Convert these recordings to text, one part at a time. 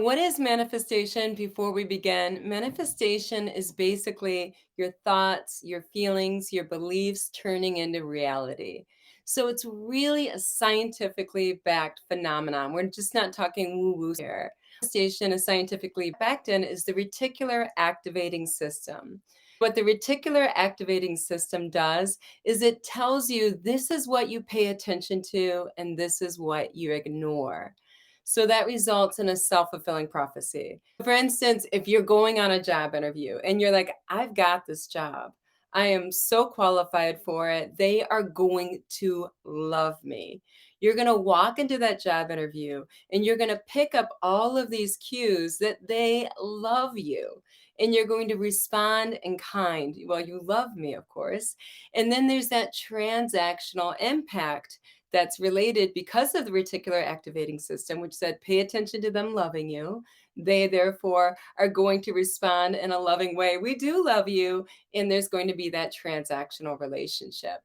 What is manifestation before we begin? Manifestation is basically your thoughts, your feelings, your beliefs turning into reality. So it's really a scientifically backed phenomenon. We're just not talking woo woo here. Manifestation is scientifically backed in is the reticular activating system. What the reticular activating system does is it tells you this is what you pay attention to and this is what you ignore. So that results in a self fulfilling prophecy. For instance, if you're going on a job interview and you're like, I've got this job, I am so qualified for it, they are going to love me. You're going to walk into that job interview and you're going to pick up all of these cues that they love you. And you're going to respond in kind. Well, you love me, of course. And then there's that transactional impact that's related because of the reticular activating system, which said, pay attention to them loving you. They therefore are going to respond in a loving way. We do love you. And there's going to be that transactional relationship.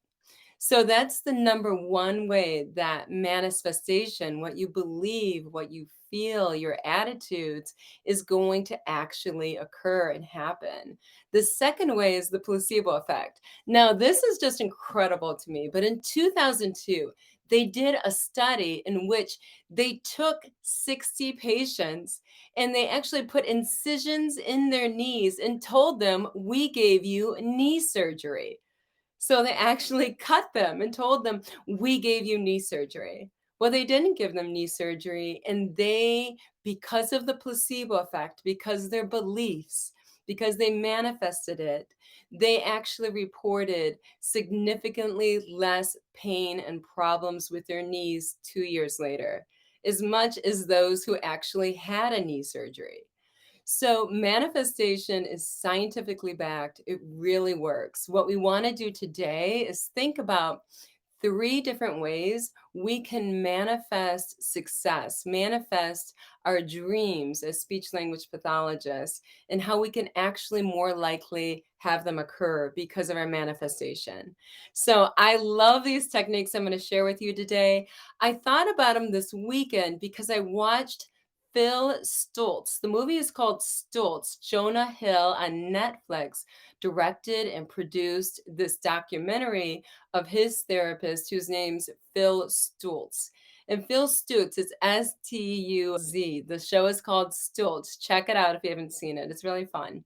So that's the number one way that manifestation, what you believe, what you feel, your attitudes is going to actually occur and happen. The second way is the placebo effect. Now, this is just incredible to me, but in 2002, they did a study in which they took 60 patients and they actually put incisions in their knees and told them, we gave you knee surgery. So they actually cut them and told them, "We gave you knee surgery." Well, they didn't give them knee surgery, and they, because of the placebo effect, because their beliefs, because they manifested it, they actually reported significantly less pain and problems with their knees 2 years later, as much as those who actually had a knee surgery. So, manifestation is scientifically backed. It really works. What we want to do today is think about three different ways we can manifest success, manifest our dreams as speech language pathologists, and how we can actually more likely have them occur because of our manifestation. So, I love these techniques I'm going to share with you today. I thought about them this weekend because I watched Phil Stultz. The movie is called Stultz. Jonah Hill on Netflix directed and produced this documentary of his therapist, whose name's Phil Stultz. And Phil Stutz, it's Stuz. The show is called Stultz. Check it out if you haven't seen it. It's really fun.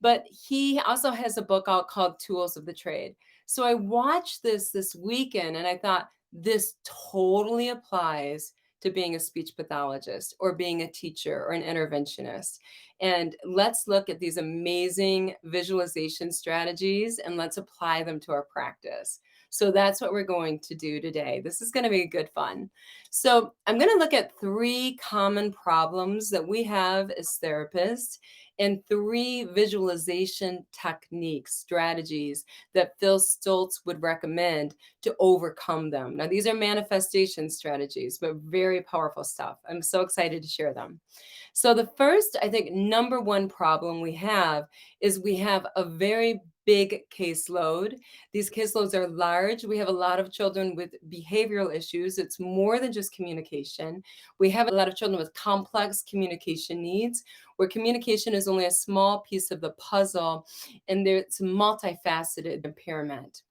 But he also has a book out called Tools of the Trade. So I watched this weekend and I thought this totally applies to being a speech pathologist or being a teacher or an interventionist. And let's look at these amazing visualization strategies and let's apply them to our practice. So that's what we're going to do today. This is going to be good fun. So I'm going to look at three common problems that we have as therapists and three visualization techniques, strategies that Phil Stultz would recommend to overcome them. Now, these are manifestation strategies, but very powerful stuff. I'm so excited to share them. So, the first, I think, number one problem we have is we have a very big caseload. These caseloads are large. We have a lot of children with behavioral issues. It's more than just communication. We have a lot of children with complex communication needs, where communication is only a small piece of the puzzle, and it's multifaceted impairment.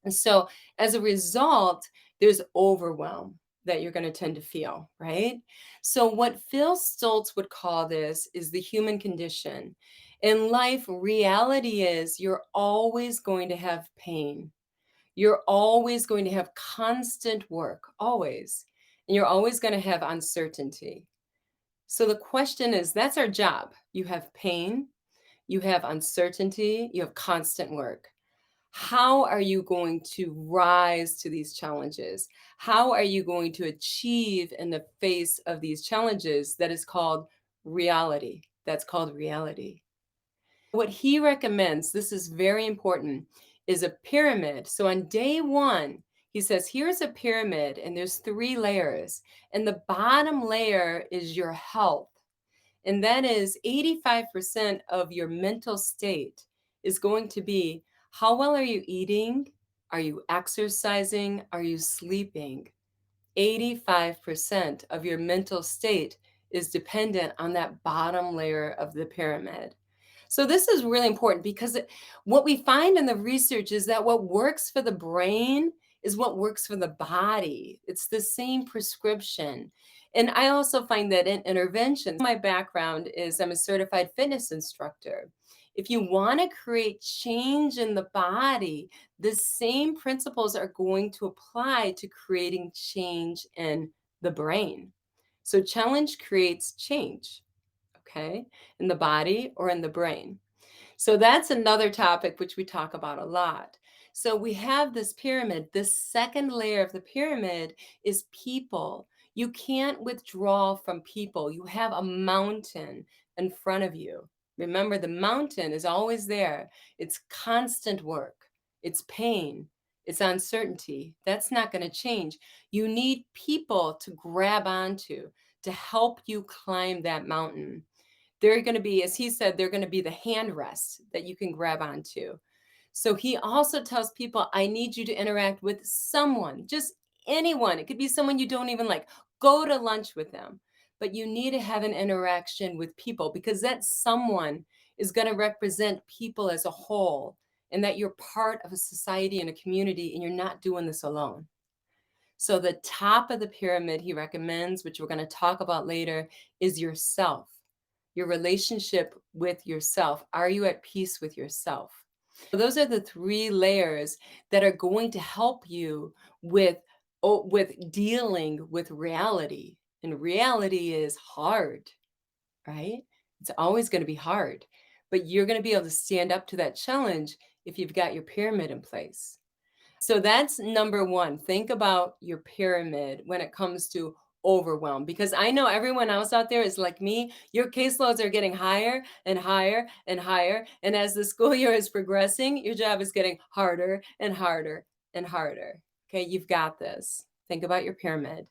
And so, as a result, there's overwhelm that you're going to tend to feel, right? So, what Phil Stultz would call this is the human condition. In life, reality is you're always going to have pain. You're always going to have constant work, always. And you're always going to have uncertainty. So, the question is that's our job. You have pain, you have uncertainty, you have constant work. How are you going to rise to these challenges? How are you going to achieve in the face of these challenges that is called reality? That's called reality. What he recommends, this is very important, is a pyramid. So on day one, he says, here's a pyramid, and there's three layers. And the bottom layer is your health. And that is 85% of your mental state is going to be how well are you eating? Are you exercising? Are you sleeping? 85% of your mental state is dependent on that bottom layer of the pyramid. So this is really important because what we find in the research is that what works for the brain is what works for the body. It's the same prescription. And I also find that in interventions, my background is I'm a certified fitness instructor. If you want to create change in the body, the same principles are going to apply to creating change in the brain. So challenge creates change, okay, in the body or in the brain. So that's another topic which we talk about a lot. So we have this pyramid. The second layer of the pyramid is people. You can't withdraw from people. You have a mountain in front of you. Remember, the mountain is always there. It's constant work, it's pain, it's uncertainty. That's not going to change. You need people to grab onto to help you climb that mountain. They're going to be, as he said, they're going to be the hand rests that you can grab onto. So he also tells people, I need you to interact with someone, just anyone. It could be someone you don't even like. Go to lunch with them. But you need to have an interaction with people because that someone is going to represent people as a whole and that you're part of a society and a community and you're not doing this alone. So the top of the pyramid he recommends, which we're going to talk about later, is yourself, your relationship with yourself. Are you at peace with yourself? So those are the three layers that are going to help you with with dealing with reality. And reality is hard, right? It's always going to be hard, but you're going to be able to stand up to that challenge if you've got your pyramid in place. So that's number one. Think about your pyramid when it comes to overwhelm, because I know everyone else out there is like me. Your caseloads are getting higher and higher and higher. And as the school year is progressing, your job is getting harder and harder and harder. Okay, you've got this. Think about your pyramid.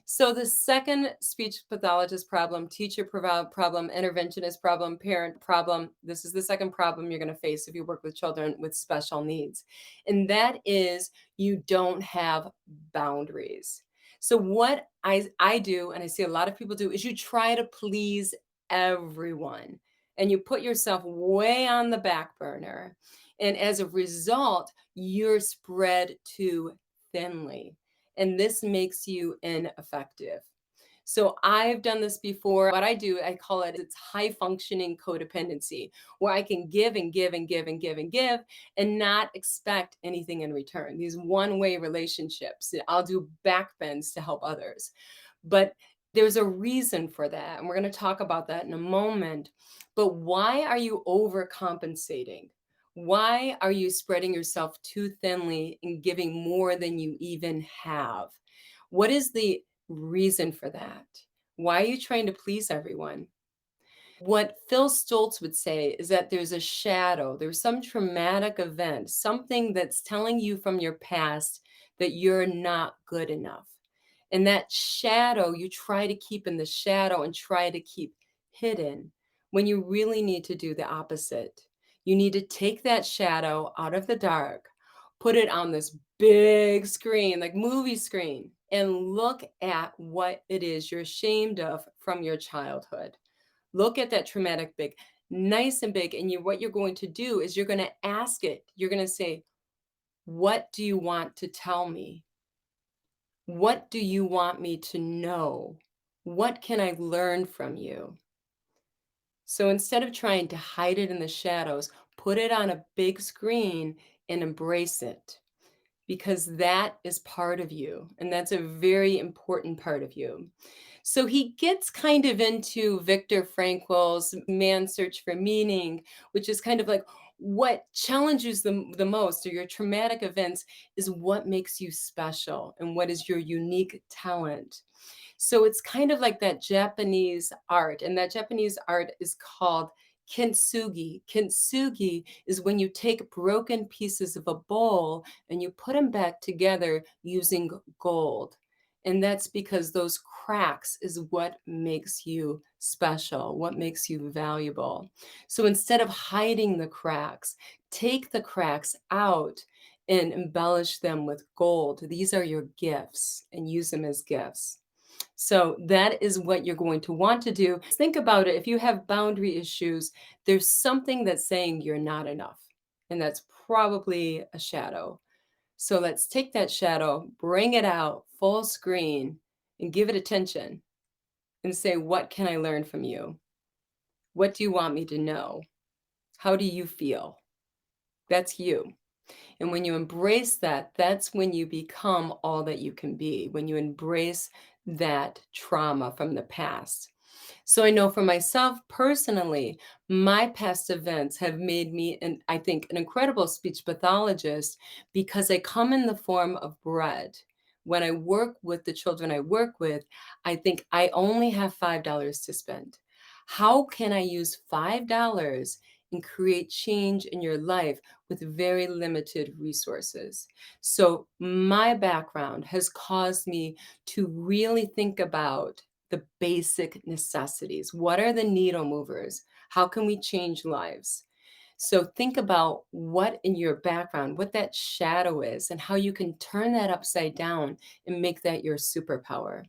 So the second speech pathologist problem, teacher problem, interventionist problem, parent problem, this is the second problem you're going to face if you work with children with special needs. And that is you don't have boundaries. So what I do, and I see a lot of people do, is you try to please everyone and you put yourself way on the back burner. And as a result, you're spread too thinly and this makes you ineffective. So I've done this before. What I do, I call it it's high functioning codependency, where I can give and give and give and give and give and not expect anything in return. These one-way relationships. I'll do backbends to help others. But there's a reason for that. And we're going to talk about that in a moment. But why are you overcompensating? Why are you spreading yourself too thinly and giving more than you even have? What is the reason for that? Why are you trying to please everyone? What Phil Stoltz would say is that there's a shadow, there's some traumatic event, something that's telling you from your past that you're not good enough. And that shadow, you try to keep in the shadow and try to keep hidden when you really need to do the opposite. You need to take that shadow out of the dark, put it on this big screen, like movie screen, and look at what it is you're ashamed of from your childhood. Look at that traumatic big, nice and big. And what you're going to do is you're going to ask it. You're going to say, what do you want to tell me? What do you want me to know? What can I learn from you? So instead of trying to hide it in the shadows, put it on a big screen and embrace it because that is part of you. And that's a very important part of you. So he gets kind of into Viktor Frankl's Man's Search for Meaning, which is kind of like what challenges the most or your traumatic events is what makes you special and what is your unique talent. So it's kind of like that Japanese art, and that Japanese art is called kintsugi. Kintsugi is when you take broken pieces of a bowl and you put them back together using gold. And that's because those cracks is what makes you special, what makes you valuable. So instead of hiding the cracks, take the cracks out and embellish them with gold. These are your gifts and use them as gifts. So that is what you're going to want to do. Think about it. If you have boundary issues, there's something that's saying you're not enough. And that's probably a shadow. So let's take that shadow, bring it out full screen, and give it attention and say, what can I learn from you? What do you want me to know? How do you feel? That's you. And when you embrace that, that's when you become all that you can be, when you embrace that trauma from the past. So I know for myself personally, my past events have made me, and I think, an incredible speech pathologist because I come in the form of bread. When I work with the children I work with, I think I only have $5 to spend. How can I use $5 and create change in your life with very limited resources? So my background has caused me to really think about the basic necessities. What are the needle movers? How can we change lives? So think about what in your background, what that shadow is, and how you can turn that upside down and make that your superpower.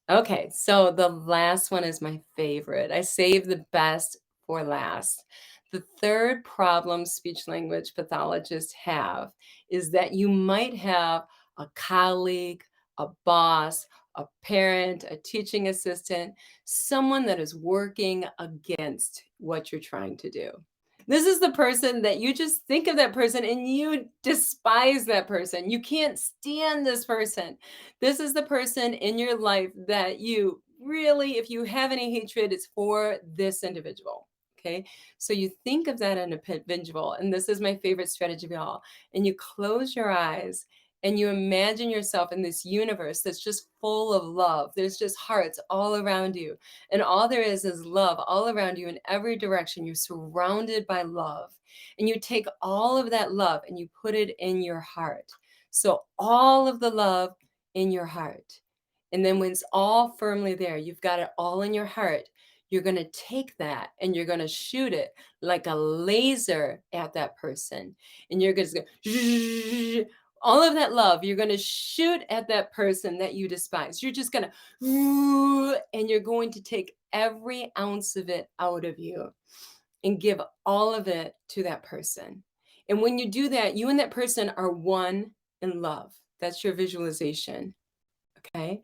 Okay, so the last one is my favorite. I save the best for last. The third problem speech language pathologists have is that you might have a colleague, a boss, a parent, a teaching assistant, someone that is working against what you're trying to do. This is the person that you just think of that person and you despise that person. You can't stand this person. This is the person in your life that you really, if you have any hatred, it's for this individual. Okay. So you think of that individual, and this is my favorite strategy of all. And you close your eyes and you imagine yourself in this universe that's just full of love. There's just hearts all around you. And all there is love all around you in every direction. You're surrounded by love. And you take all of that love and you put it in your heart. So all of the love in your heart. And then when it's all firmly there, you've got it all in your heart. You're going to take that and you're going to shoot it like a laser at that person. And you're going to go, all of that love, you're going to shoot at that person that you despise. You're just going to, and you're going to take every ounce of it out of you and give all of it to that person. And when you do that, you and that person are one in love. That's your visualization. Okay.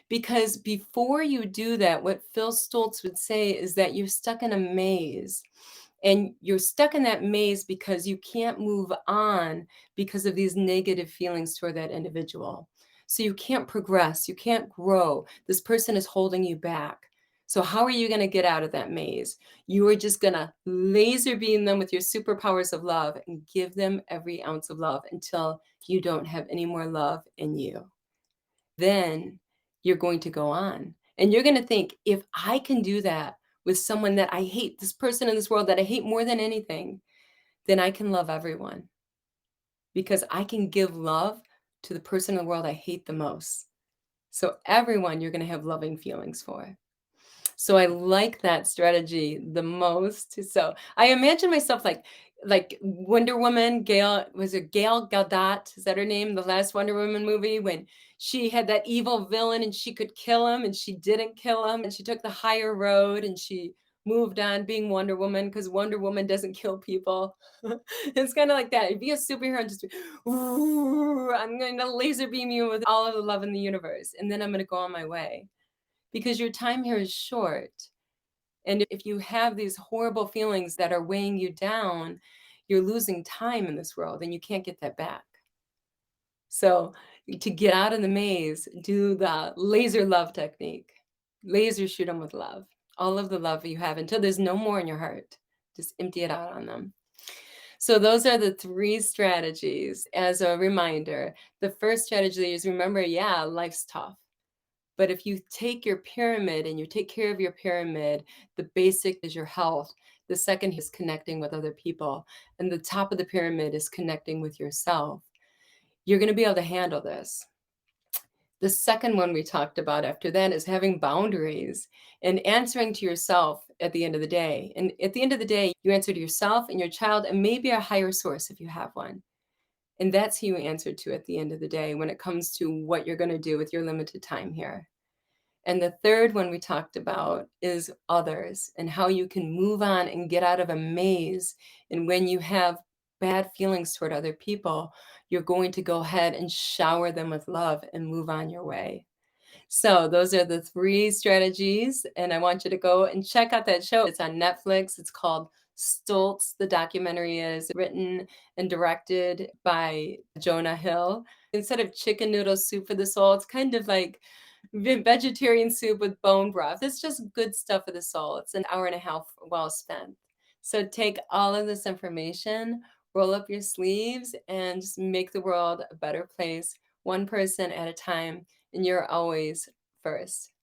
Because before you do that, what Phil Stoltz would say is that you're stuck in a maze. And you're stuck in that maze because you can't move on because of these negative feelings toward that individual. So you can't progress, you can't grow. This person is holding you back. So, how are you going to get out of that maze? You are just going to laser beam them with your superpowers of love and give them every ounce of love until you don't have any more love in you. Then you're going to go on. And you're going to think, if I can do that with someone that I hate, this person in this world that I hate more than anything, then I can love everyone because I can give love to the person in the world I hate the most. So, everyone you're going to have loving feelings for. So I like that strategy the most. So I imagine myself like Wonder Woman, Gail Gadot? Is that her name? The last Wonder Woman movie when she had that evil villain and she could kill him and she didn't kill him and she took the higher road and she moved on being Wonder Woman because Wonder Woman doesn't kill people. It's kind of like that. Be a superhero and just be, "Ooh, I'm going to laser beam you with all of the love in the universe. And then I'm going to go on my way because your time here is short. And if you have these horrible feelings that are weighing you down, you're losing time in this world and you can't get that back. So, to get out of the maze, do the laser love technique. Laser shoot them with love. All of the love you have until there's no more in your heart. Just empty it out on them. So, those are the three strategies as a reminder. The first strategy is remember, yeah, life's tough. But if you take your pyramid and you take care of your pyramid, the basic is your health. The second is connecting with other people. And the top of the pyramid is connecting with yourself. You're going to be able to handle this. The second one we talked about after that is having boundaries and answering to yourself at the end of the day. And at the end of the day, you answer to yourself and your child and maybe a higher source if you have one. And that's who you answer to at the end of the day when it comes to what you're going to do with your limited time here. And the third one we talked about is others and how you can move on and get out of a maze. And when you have bad feelings toward other people, you're going to go ahead and shower them with love and move on your way. So those are the 3 strategies, and I want you to go and check out that show. It's on Netflix. It's called Stoltz. The documentary is written and directed by Jonah Hill. Instead of chicken noodle soup for the soul, it's kind of like vegetarian soup with bone broth. It's just good stuff for the soul. It's an hour and a half well spent. So take all of this information, roll up your sleeves, and just make the world a better place, one person at a time, and you're always first.